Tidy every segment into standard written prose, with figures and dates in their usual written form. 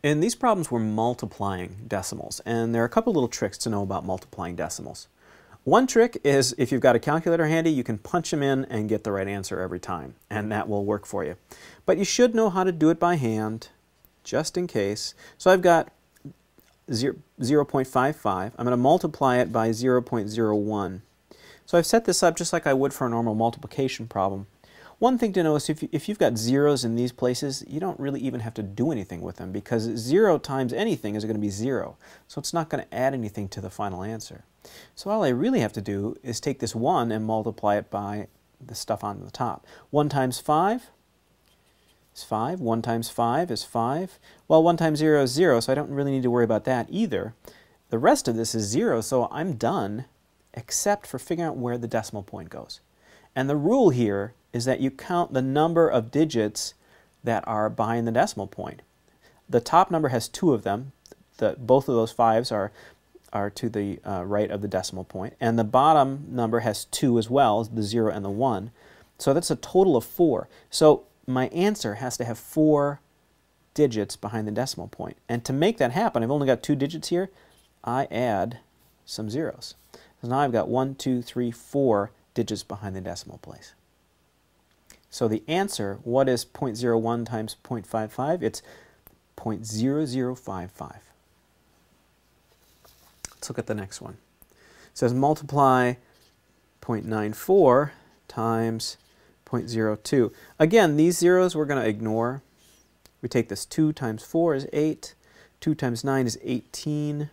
In these problems, we're multiplying decimals, and there are a couple little tricks to know about multiplying decimals. One trick is if you've got a calculator handy, you can punch them in and get the right answer every time, and that will work for you. But you should know how to do it by hand, just in case. So I've got 0.55. I'm going to multiply it by 0.01. So I've set this up just like I would for a normal multiplication problem. One thing to know is if you've got zeros in these places, you don't really even have to do anything with them because 0 times anything is going to be 0. So it's not going to add anything to the final answer. So all I really have to do is take this 1 and multiply it by the stuff on the top. 1 times 5 is 5. 1 times 5 is 5. Well, 1 times 0 is 0, so I don't really need to worry about that either. The rest of this is 0, so I'm done except for figuring out where the decimal point goes. And the rule here is that you count the number of digits that are behind the decimal point. The top number has 2 of them. Both of those 5s are to the right of the decimal point. And the bottom number has 2 as well, the 0 and the 1. So that's a total of 4. So my answer has to have 4 digits behind the decimal point. And to make that happen, I've only got 2 digits here. I add some zeros. So now I've got 1, 2, 3, 4 digits behind the decimal place. So the answer, what is 0.01 times 0.55? It's 0.0055. Let's look at the next one. It says multiply 0.94 times 0.02. Again, these zeros we're going to ignore. We take this 2 times 4 is 8. 2 times 9 is 18.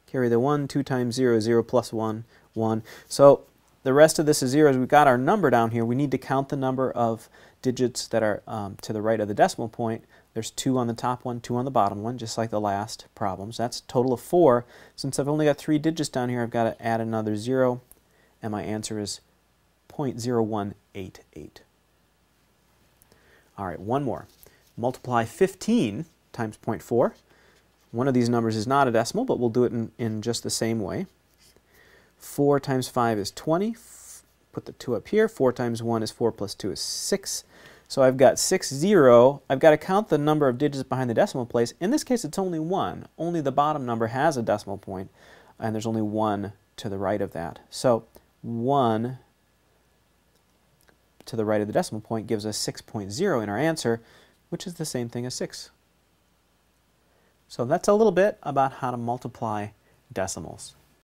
Carry the 1. 2 times 0 is 0 plus 1, 1. So the rest of this is zeros. We've got our number down here. We need to count the number of digits that are to the right of the decimal point. There's 2 on the top one, 2 on the bottom one, just like the last problems. That's a total of 4. Since I've only got 3 digits down here, I've got to add another 0, and my answer is 0.0188. All right, one more. Multiply 15 times 0.4. One of these numbers is not a decimal, but we'll do it in just the same way. 4 times 5 is 20. Put the 2 up here. 4 times 1 is 4 plus 2 is 6. So I've got 6, 0. I've got to count the number of digits behind the decimal place. In this case, it's only 1. Only the bottom number has a decimal point, and there's only 1 to the right of that. So 1 to the right of the decimal point gives us 6.0 in our answer, which is the same thing as 6. So that's a little bit about how to multiply decimals.